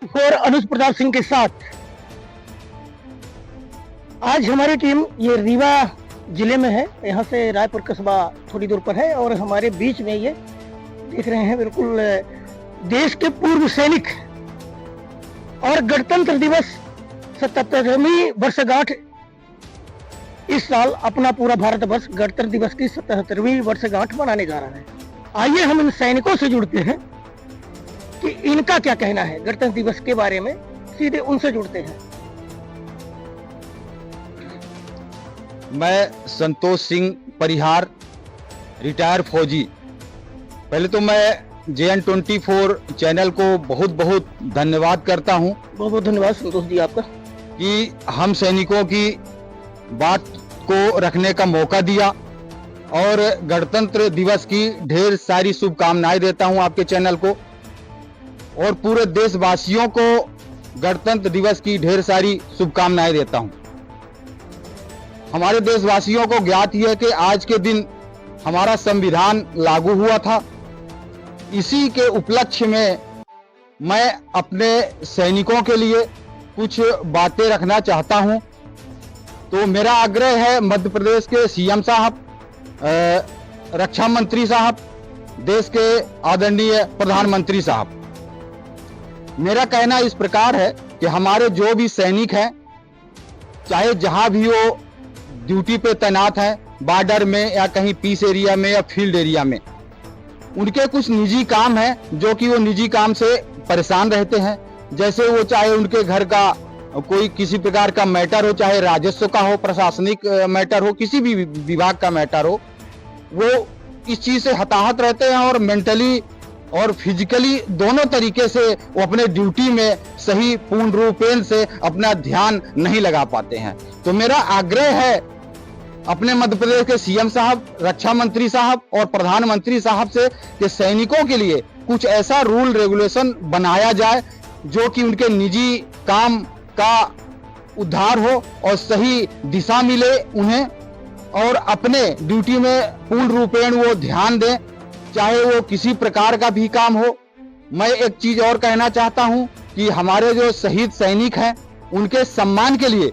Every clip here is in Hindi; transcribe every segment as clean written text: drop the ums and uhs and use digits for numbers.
और अनुज प्रताप सिंह के साथ आज हमारी टीम ये रीवा जिले में है। यहाँ से रायपुर कस्बा थोड़ी दूर पर है और हमारे बीच में ये देख रहे हैं बिल्कुल देश के पूर्व सैनिक और गणतंत्र दिवस 77वीं वर्षगांठ। इस साल अपना पूरा भारतवर्ष गणतंत्र दिवस की 77वीं वर्षगांठ मनाने जा रहा है। आइए हम इन सैनिकों से जुड़ते हैं कि इनका क्या कहना है गणतंत्र दिवस के बारे में, सीधे उनसे जुड़ते हैं। मैं संतोष सिंह परिहार, रिटायर फौजी। पहले तो मैं JN24 चैनल को बहुत बहुत धन्यवाद करता हूं। बहुत बहुत धन्यवाद संतोष जी आपका कि हम सैनिकों की बात को रखने का मौका दिया और गणतंत्र दिवस की ढेर सारी शुभकामनाएं देता हूं आपके चैनल को और पूरे देशवासियों को गणतंत्र दिवस की ढेर सारी शुभकामनाएं देता हूं। हमारे देशवासियों को ज्ञात ही है कि आज के दिन हमारा संविधान लागू हुआ था। इसी के उपलक्ष्य में मैं अपने सैनिकों के लिए कुछ बातें रखना चाहता हूं। तो मेरा आग्रह है मध्य प्रदेश के CM साहब, रक्षा मंत्री साहब, देश के आदरणीय प्रधानमंत्री साहब, मेरा कहना इस प्रकार है कि हमारे जो भी सैनिक हैं, चाहे जहां भी वो ड्यूटी पे तैनात हैं, बॉर्डर में या कहीं पीस एरिया में या फील्ड एरिया में, उनके कुछ निजी काम हैं जो कि वो निजी काम से परेशान रहते हैं। जैसे वो चाहे उनके घर का कोई किसी प्रकार का मैटर हो, चाहे राजस्व का हो, प्रशासनिक मैटर हो, किसी भी विभाग का मैटर हो, वो इस चीज से हताहत रहते हैं और मेंटली और फिजिकली दोनों तरीके से वो अपने ड्यूटी में सही पूर्ण रूपेण से अपना ध्यान नहीं लगा पाते हैं। तो मेरा आग्रह है अपने मध्य प्रदेश के CM साहब, रक्षा मंत्री साहब और प्रधानमंत्री साहब से कि सैनिकों के लिए कुछ ऐसा रूल रेगुलेशन बनाया जाए जो कि उनके निजी काम का उद्धार हो और सही दिशा मिले उन्हें और अपने ड्यूटी में पूर्ण रूपेण वो ध्यान दें, चाहे वो किसी प्रकार का भी काम हो। मैं एक चीज और कहना चाहता हूं कि हमारे जो शहीद सैनिक हैं उनके सम्मान के लिए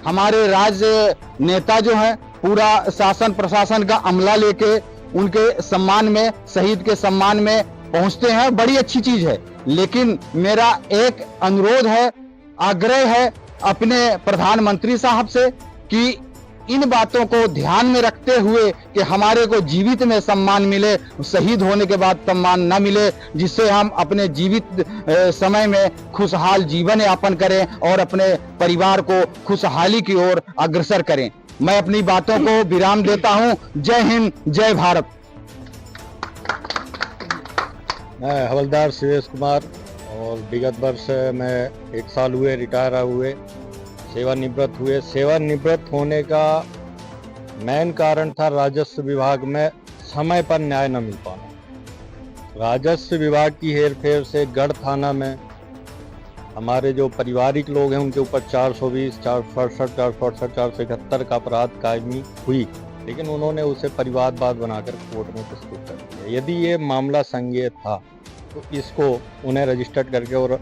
हमारे राज्य नेता जो हैं पूरा शासन प्रशासन का अमला लेके उनके सम्मान में, शहीद के सम्मान में पहुंचते हैं, बड़ी अच्छी चीज है। लेकिन मेरा एक अनुरोध है, आग्रह है अपने प्रधानमंत्री साहब से कि इन बातों को ध्यान में रखते हुए कि हमारे को जीवित में सम्मान मिले, शहीद होने के बाद सम्मान न मिले, जिससे हम अपने जीवित समय में खुशहाल जीवन यापन करें और अपने परिवार को खुशहाली की ओर अग्रसर करें। मैं अपनी बातों को विराम देता हूं। जय हिंद, जय भारत। मैं हवलदार शिवेश कुमार और विगत वर्ष मैं 1 साल हुए रिटायर हुए, सेवानिवृत्त हुए। सेवानिवृत्त होने का मेन कारण था राजस्व विभाग में समय पर न्याय न मिल पाना। राजस्व विभाग की हेरफेर से गढ़ थाना में हमारे जो पारिवारिक लोग हैं उनके ऊपर 420, 467, 467, 471 का अपराध कायमी हुई, लेकिन उन्होंने उसे परिवारवाद बनाकर कोर्ट में प्रस्तुत कर दिया। यदि ये मामला संज्ञेय था तो इसको उन्हें रजिस्टर्ड करके और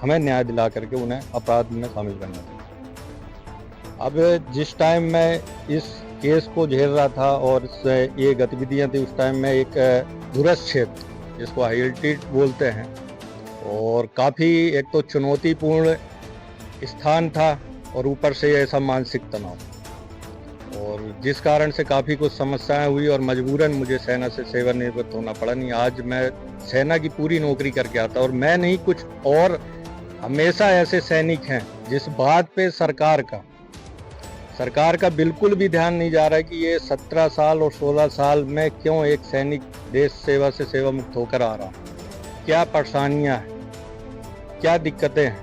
हमें न्याय दिला करके उन्हें अपराध में शामिल करना चाहिए। अब जिस टाइम मैं इस केस को झेल रहा था और ये गतिविधियां थी, उस टाइम में एक दूरस्थ क्षेत्र जिसको हाईअल्टीट्यूड बोलते हैं और काफ़ी एक तो चुनौतीपूर्ण स्थान था और ऊपर से ऐसा मानसिक तनाव, और जिस कारण से काफ़ी कुछ समस्याएं हुई और मजबूरन मुझे सेना से सेवानिवृत्त होना पड़ा। नहीं, आज मैं सेना की पूरी नौकरी करके आता और मैं नहीं, कुछ और हमेशा ऐसे सैनिक हैं जिस बात पे सरकार का बिल्कुल भी ध्यान नहीं जा रहा है कि ये 17 साल और 16 साल में क्यों एक सैनिक देश सेवा से सेवा मुक्त होकर आ रहा, क्या परेशानियां हैं, क्या दिक्कतें हैं।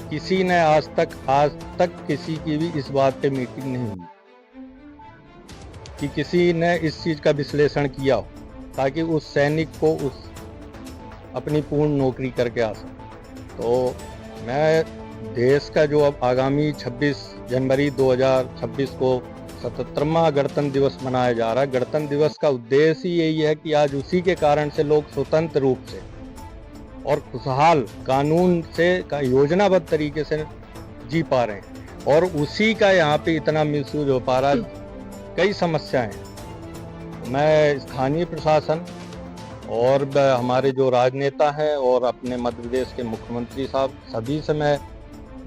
किसी ने आज तक किसी की भी इस बात पे मीटिंग नहीं हुई कि किसी ने इस चीज का विश्लेषण किया हो ताकि उस सैनिक को उस अपनी पूर्ण नौकरी करके आ सके। तो मैं देश का जो अब आगामी 26 जनवरी 2026 को 77वां गणतंत्र दिवस मनाया जा रहा है, गणतंत्र दिवस का उद्देश्य ही यही है कि आज उसी के कारण से लोग स्वतंत्र रूप से और खुशहाल कानून से का योजनाबद्ध तरीके से जी पा रहे हैं, और उसी का यहाँ पे इतना मिसयूज हो पा रहा है। कई समस्याएं हैं। मैं स्थानीय प्रशासन और हमारे जो राजनेता हैं और अपने मध्य प्रदेश के मुख्यमंत्री साहब, सभी से मैं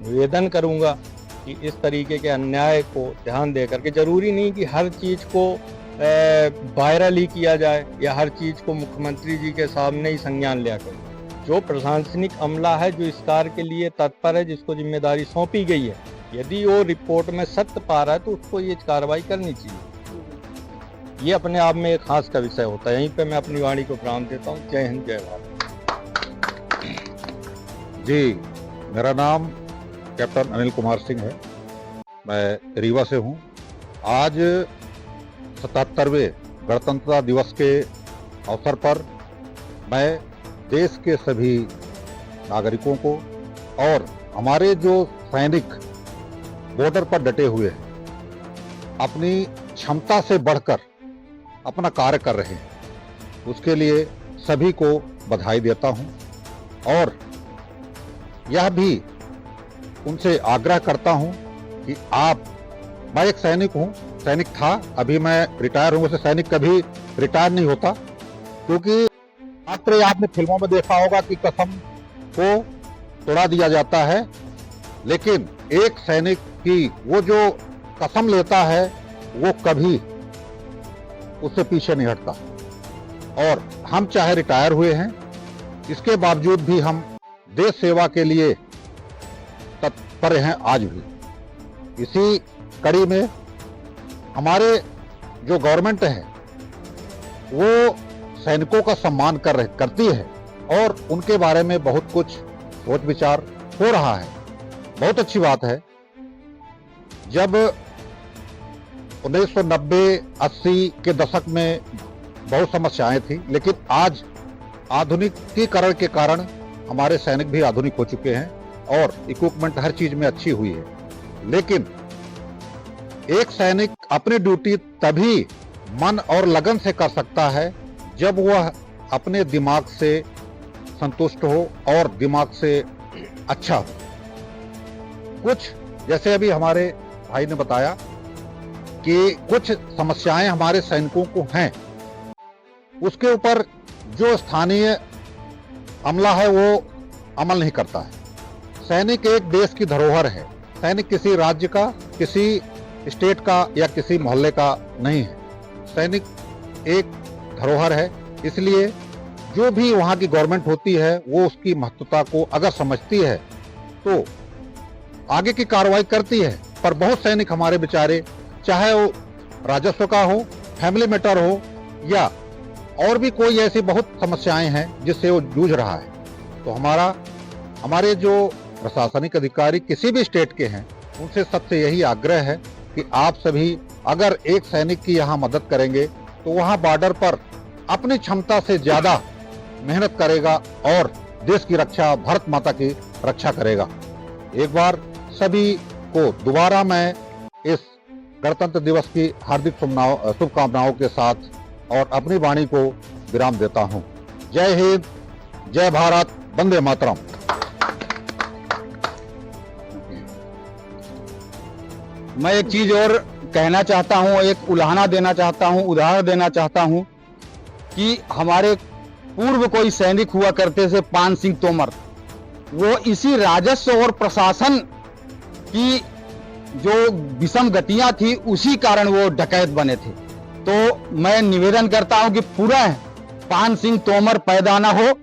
निवेदन करूंगा कि इस तरीके के अन्याय को ध्यान दे करके, जरूरी नहीं कि हर चीज़ को वायरल ही किया जाए या हर चीज़ को मुख्यमंत्री जी के सामने ही संज्ञान लिया करें। जो प्रशासनिक अमला है, जो इस कार्य के लिए तत्पर है, जिसको जिम्मेदारी सौंपी गई है, यदि वो रिपोर्ट में सत्य पा रहा है तो उसको ये कार्रवाई करनी चाहिए। ये अपने आप में एक खास का विषय होता है। यहीं पे मैं अपनी वाणी को प्राण देता हूँ। जय हिंद, जय भारत। जी, मेरा नाम कैप्टन अनिल कुमार सिंह है। मैं रीवा से हूँ। आज 77वें गणतंत्रता दिवस के अवसर पर मैं देश के सभी नागरिकों को और हमारे जो सैनिक बॉर्डर पर डटे हुए हैं, अपनी क्षमता से बढ़कर अपना कार्य कर रहे हैं, उसके लिए सभी को बधाई देता हूं और यह भी उनसे आग्रह करता हूं कि मैं एक सैनिक था, अभी मैं रिटायर हूं। वैसे सैनिक कभी रिटायर नहीं होता, क्योंकि मात्र आपने फिल्मों में देखा होगा कि कसम को तोड़ा दिया जाता है, लेकिन एक सैनिक की वो जो कसम लेता है वो कभी उससे पीछे नहीं हटता। और हम चाहे रिटायर हुए हैं, इसके बावजूद भी हम देश सेवा के लिए तत्पर हैं आज भी। इसी कड़ी में हमारे जो गवर्नमेंट है वो सैनिकों का सम्मान करती है और उनके बारे में बहुत कुछ सोच विचार हो रहा है। बहुत अच्छी बात है। जब 1990-80 के दशक में बहुत समस्याएं थी, लेकिन आज आधुनिकीकरण के कारण हमारे सैनिक भी आधुनिक हो चुके हैं और इक्विपमेंट हर चीज में अच्छी हुई है। लेकिन एक सैनिक अपनी ड्यूटी तभी मन और लगन से कर सकता है जब वह अपने दिमाग से संतुष्ट हो और दिमाग से अच्छा हो। कुछ जैसे अभी हमारे भाई ने बताया कि कुछ समस्याएं हमारे सैनिकों को हैं, उसके ऊपर जो स्थानीय अमला है वो अमल नहीं करता है। सैनिक एक देश की धरोहर है। सैनिक किसी राज्य का, किसी स्टेट का या किसी मोहल्ले का नहीं है। सैनिक एक धरोहर है। इसलिए जो भी वहाँ की गवर्नमेंट होती है वो उसकी महत्वता को अगर समझती है तो आगे की कार्रवाई करती है। पर बहुत सैनिक हमारे बेचारे, चाहे वो राजस्व का हो, फैमिली मैटर हो या और भी कोई ऐसी बहुत समस्याएं हैं जिससे वो जूझ रहा है। तो हमारे जो प्रशासनिक अधिकारी किसी भी स्टेट के हैं, उनसे सबसे यही आग्रह है कि आप सभी अगर एक सैनिक की यहाँ मदद करेंगे तो वहाँ बॉर्डर पर अपनी क्षमता से ज्यादा मेहनत करेगा और देश की रक्षा, भारत माता की रक्षा करेगा। एक बार सभी को दोबारा मैं इस गणतंत्र दिवस की हार्दिक शुभकामनाओं के साथ और अपनी वाणी को विराम देता हूं। जय हिंद, जय भारत, वंदे मातरम। मैं एक चीज और कहना चाहता हूं, एक उलाहना देना चाहता हूं, उदाहरण देना चाहता हूं कि हमारे पूर्व कोई सैनिक हुआ करते थे, पान सिंह तोमर। वो इसी राजस्व और प्रशासन की जो विषम गतियां थी उसी कारण वो डकैत बने थे। तो मैं निवेदन करता हूं कि पूरा पान सिंह तोमर पैदा ना हो,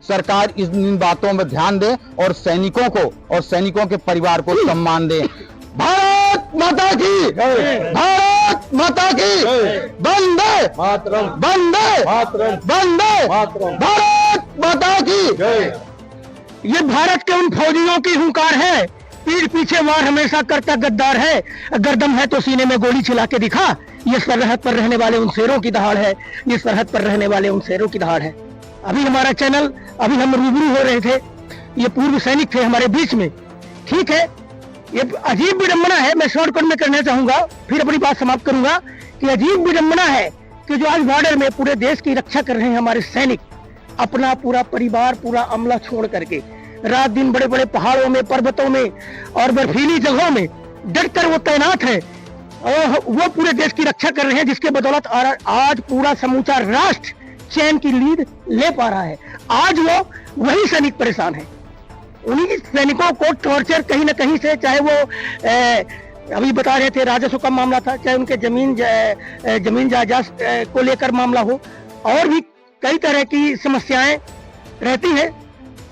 सरकार इन बातों में ध्यान दे और सैनिकों को और सैनिकों के परिवार को सम्मान दे। भारत माता की, भारत माता की, वंदे मातरम, वंदे मातरम, वंदे मातरम, भारत माता की। ये भारत के उन फौजियों की हुंकार है, पीठ पीछे वार हमेशा करता गद्दार है। अगर दम है तो सीने में गोली चला के दिखा। ये सरहद पर रहने वाले उन शेरों की दहाड़ है, ये सरहद पर रहने वाले उन शेरों की दहाड़ है। अभी हमारा चैनल, अभी हम रूबरू हो रहे थे, ये पूर्व सैनिक थे हमारे बीच में। ठीक है, ये अजीब विडंबना है, मैं शॉर्टकट में करना चाहूंगा, फिर अपनी बात समाप्त करूंगा कि अजीब विडंबना है कि जो आज बॉर्डर में पूरे देश की रक्षा कर रहे हैं हमारे सैनिक, अपना पूरा परिवार, पूरा अमला छोड़ करके रात दिन बड़े बड़े पहाड़ों में, पर्वतों में और बर्फीली जगहों में डटकर वो तैनात है और वो पूरे देश की रक्षा कर रहे हैं, जिसके बदौलत आज पूरा समूचा राष्ट्र चैन की नींद ले पा रहा है। आज वो वही सैनिक परेशान है। उन्हीं सैनिकों को टॉर्चर कहीं ना कहीं से, चाहे वो अभी बता रहे थे राजस्व का मामला था, चाहे उनके जमीन जायदाद को लेकर मामला हो, और भी कई तरह की समस्याएं रहती है।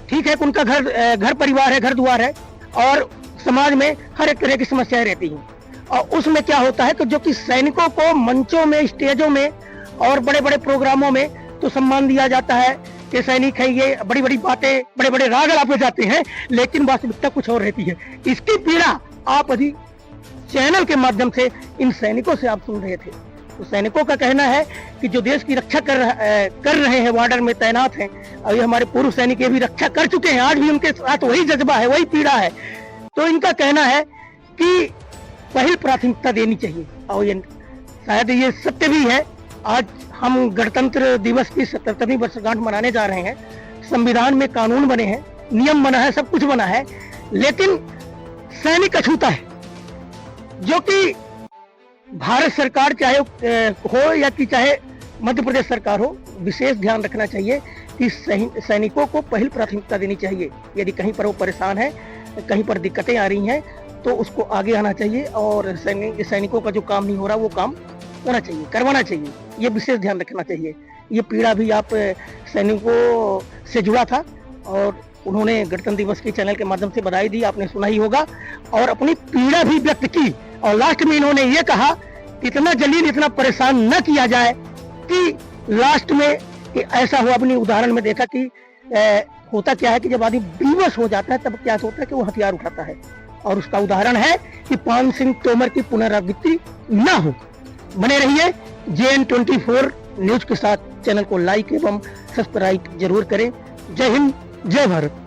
ठीक है, उनका घर परिवार है, घर द्वार है, और समाज में हर एक तरह की समस्याएं रहती हैं। और उसमें क्या होता है कि जो कि सैनिकों को मंचों में, स्टेजों में और बड़े बड़े प्रोग्रामों में तो सम्मान दिया जाता है कि सैनिक है, ये बड़ी बड़ी बातें, बड़े बड़े राग अलापे जाते हैं, लेकिन वास्तविकता कुछ और रहती है। इसकी पीड़ा आप अभी चैनल के माध्यम से इन सैनिकों से आप सुन रहे थे। तो सैनिकों का कहना है कि जो देश की रक्षा कर रहे हैं, बॉर्डर में तैनात हैं, अभी हमारे पूर्व सैनिक ये भी रक्षा कर चुके हैं, आज भी उनके साथ वही जज्बा है, वही पीड़ा है। तो इनका कहना है कि पहली प्राथमिकता देनी चाहिए, और ये शायद ये सत्य भी है। आज हम गणतंत्र दिवस की 77वीं वर्षगांठ मनाने जा रहे हैं। संविधान में कानून बने हैं, नियम बना है, सब कुछ बना है, लेकिन सैनिक अछूता है, जो कि भारत सरकार चाहे हो या कि चाहे मध्य प्रदेश सरकार हो, विशेष ध्यान रखना चाहिए कि सैनिकों को पहली प्राथमिकता देनी चाहिए। यदि कहीं पर वो परेशान है, कहीं पर दिक्कतें आ रही हैं, तो उसको आगे आना चाहिए, और सैनिकों का जो काम नहीं हो रहा वो काम होना चाहिए, करवाना चाहिए। ये विशेष ध्यान रखना चाहिए। ये पीड़ा भी आप सैनिकों से जुड़ा था, और उन्होंने गणतंत्र दिवस के चैनल के माध्यम से बधाई दी, आपने सुना ही होगा, और अपनी पीड़ा भी व्यक्त की। और लास्ट में इन्होंने ये कहा कि इतना जलील, इतना परेशान न किया जाए कि लास्ट में कि ऐसा हुआ। अपनी उदाहरण में देखा कि होता क्या है कि जब आदमी बेबस हो जाता है, तब क्या होता है कि वो हथियार उठाता है, और उसका उदाहरण है कि पान सिंह तोमर की पुनरावृत्ति न हो। बने रहिए JN24 न्यूज के साथ। चैनल को लाइक एवं सब्सक्राइब जरूर करें। जय हिंद, जय भारत।